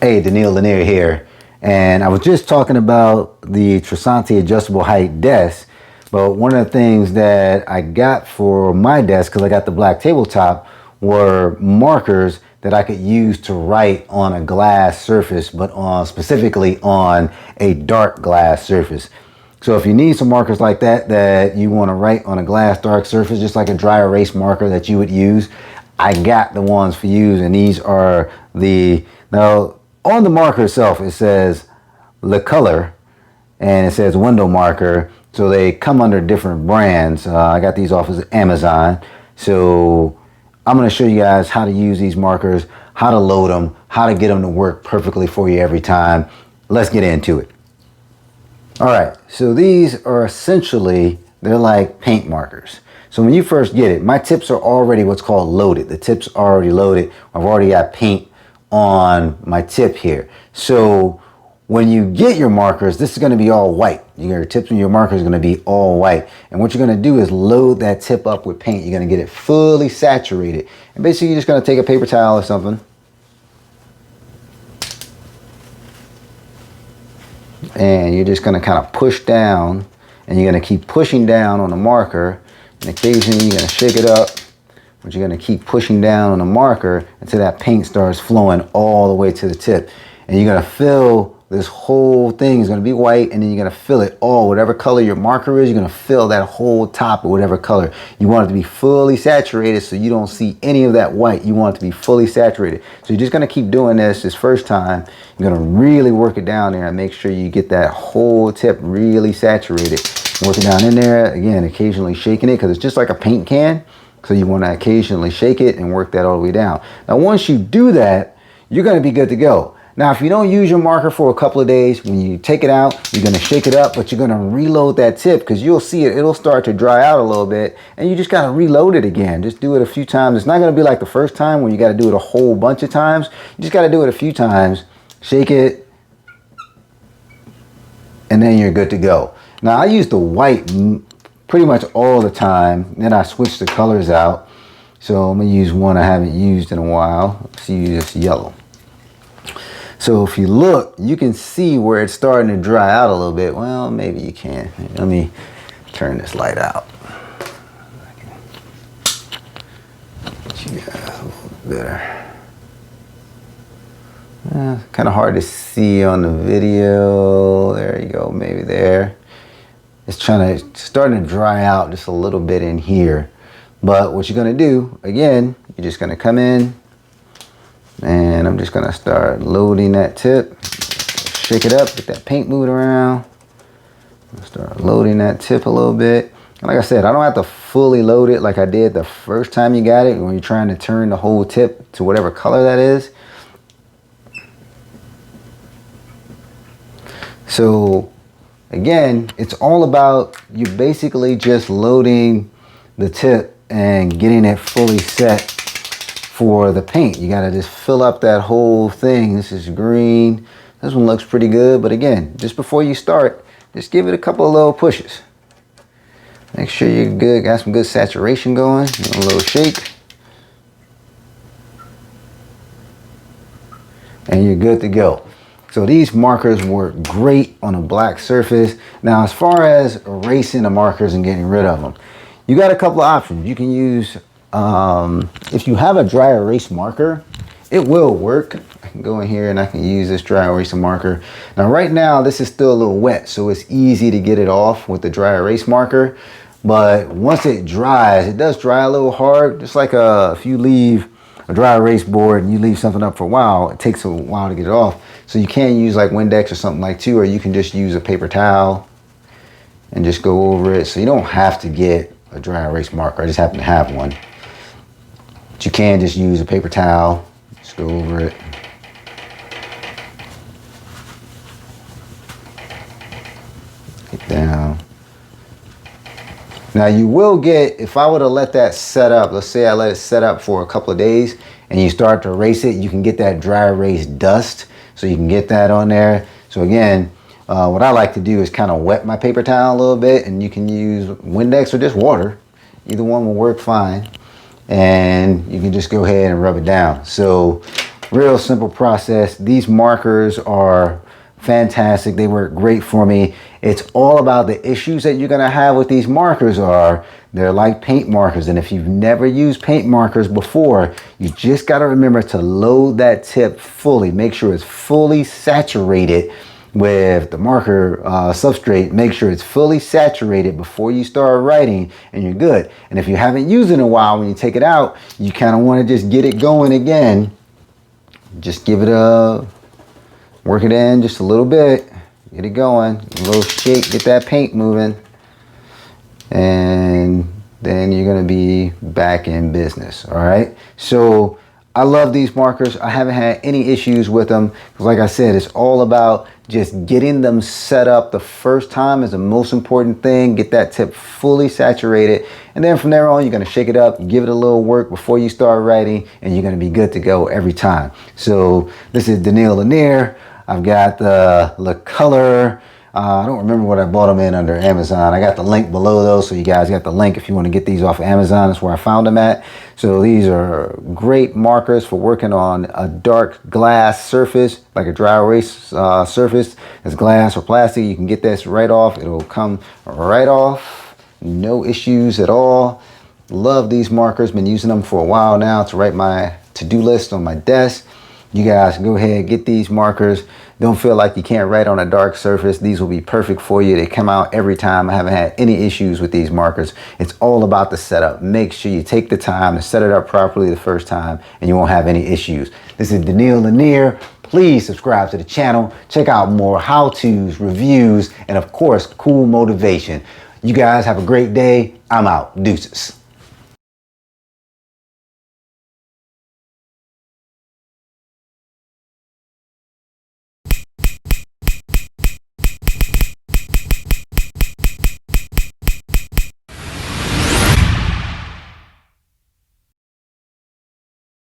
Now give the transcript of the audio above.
Hey, Daniil Lanier here, and I was just talking about the Trisante adjustable height desk, but one of the things that I got for my desk, because I got the black tabletop, were markers that I could use to write on a glass surface, but specifically on a dark glass surface. So if you need some markers like that you want to write on a glass dark surface, just like a dry erase marker that you would use, I got the ones for you, and these are now on the marker itself it says lecolor and it says window marker, so they come under different brands. I got these off of Amazon, so I'm going to show you guys how to use these markers, how to load them, how to get them to work perfectly for you every time. Let's get into it. Alright, so these are essentially, they're like paint markers. So when you first get it, my tips are already what's called loaded. The tips are already loaded. I've already got paint on my tip here. So when you get your markers, this is going to be all white. Your tips and your markers are going to be all white. And what you're going to do is load that tip up with paint. You're going to get it fully saturated. And basically you're just going to take a paper towel or something. And you're just going to kind of push down, and you're going to keep pushing down on the marker, and occasionally you're going to shake it up, but you're going to keep pushing down on the marker until that paint starts flowing all the way to the tip. And you're going to fill this whole thing is going to be white, and then you're going to fill it all, whatever color your marker is, you're going to fill that whole top with whatever color. You want it to be fully saturated so you don't see any of that white. You want it to be fully saturated. So you're just going to keep doing this first time. You're going to really work it down there and make sure you get that whole tip really saturated. Work it down in there, again, occasionally shaking it because it's just like a paint can. So you want to occasionally shake it and work that all the way down. Now once you do that, you're going to be good to go. Now, if you don't use your marker for a couple of days, when you take it out, you're going to shake it up, but you're going to reload that tip because you'll see it'll start to dry out a little bit, and you just got to reload it again. Just do it a few times. It's not going to be like the first time when you got to do it a whole bunch of times. You just got to do it a few times, shake it, and then you're good to go. Now, I use the white pretty much all the time. Then I switch the colors out. So I'm going to use one I haven't used in a while. Let's use this yellow. So if you look, you can see where it's starting to dry out a little bit. Well, maybe you can. Let me turn this light out. Get you guys a little better. Kind of hard to see on the video. There you go, maybe there. It's starting to dry out just a little bit in here. But what you're gonna do, again, you're just gonna come in, and I'm just gonna start loading that tip. Shake it up, get that paint moving around. Start loading that tip a little bit. And like I said, I don't have to fully load it like I did the first time you got it, when you're trying to turn the whole tip to whatever color that is. So again, it's all about you basically just loading the tip and getting it fully set for the paint. You got to just fill up that whole thing. This is green. This one looks pretty good, but again, just before you start, just give it a couple of little pushes. Make sure you're good, got some good saturation going. A little shake, and you're good to go. So these markers work great on a black surface. Now, as far as erasing the markers and getting rid of them, you got a couple of options. You can use, if you have a dry erase marker, it will work. I can go in here and I can use this dry erase marker. Now, right now, this is still a little wet, so it's easy to get it off with the dry erase marker. But once it dries, it does dry a little hard, just like if you leave a dry erase board and you leave something up for a while, it takes a while to get it off. So you can use like Windex or something like too, or you can just use a paper towel and just go over it. So you don't have to get a dry erase marker. I just happen to have one. But you can just use a paper towel, just go over it. Get down. Now you will get, if I were to let that set up, let's say I let it set up for a couple of days and you start to erase it, you can get that dry erase dust. So you can get that on there. So again, what I like to do is kind of wet my paper towel a little bit, and you can use Windex or just water. Either one will work fine. And you can just go ahead and rub it down. So Real simple process. These markers are fantastic. They work great for me. It's all about the issues that you're going to have with these markers are they're like paint markers. And if you've never used paint markers before, you just got to remember to load that tip fully. Make sure it's fully saturated with the marker substrate. Make sure it's fully saturated before you start writing and you're good. And if you haven't used it in a while, when you take it out, you kind of want to just get it going again. Just give it a work it in just a little bit, get it going, a little shake, get that paint moving, and then you're gonna be back in business. All right, so I love these markers. I haven't had any issues with them because, like I said, it's all about just getting them set up the first time is the most important thing. Get that tip fully saturated, and then from there on, you're gonna shake it up, give it a little work before you start writing, and you're gonna be good to go every time. So this is Daniil Lanier. I've got the lecolor. I don't remember what I bought them in under Amazon. I got the link below those, so you guys got the link if you want to get these off of Amazon. That's where I found them at. So these are great markers for working on a dark glass surface, like a dry erase surface. It's glass or plastic. You can get this right off. It'll come right off. No issues at all. Love these markers. Been using them for a while now to write my to-do list on my desk. You guys go ahead, get these markers. Don't feel like you can't write on a dark surface. These will be perfect for you. They come out every time. I haven't had any issues with these markers. It's all about the setup. Make sure you take the time to set it up properly the first time and you won't have any issues. This is Daniil Lanier. Please subscribe to the channel. Check out more how-tos, reviews, and of course, cool motivation. You guys have a great day. I'm out. Deuces.